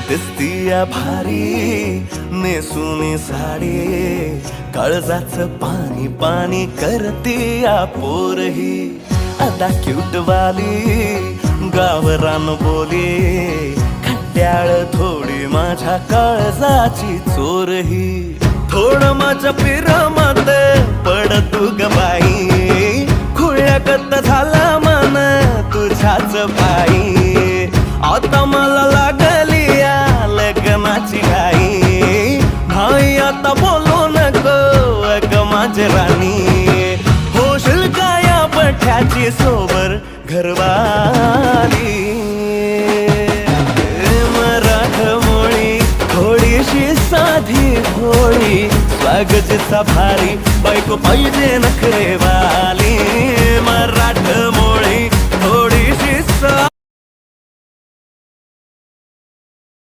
दिसतीया भारी नेसूनी साडी, काळजाचं पाणी पाणी करतीया पोरही. आता क्यूट वाली गावरान बोली, खट्याळ थोडी माझ्या काळजाची चोरही. थोडं माझ्या पिरामात पड तू ग बाई, खुळ्यागत झाला मन तुझ्याच पायी. आता मला लागली या लग्नाची घाई, भाई आता बोलू नको अग माझी राणी. होशील का या पठ्याची सोबर घरवाली. मराठमोळी थोडीशी साधी भोळी, स्वागताचा भारी बायको पाहिजे नखरेवाली. मराठमोळी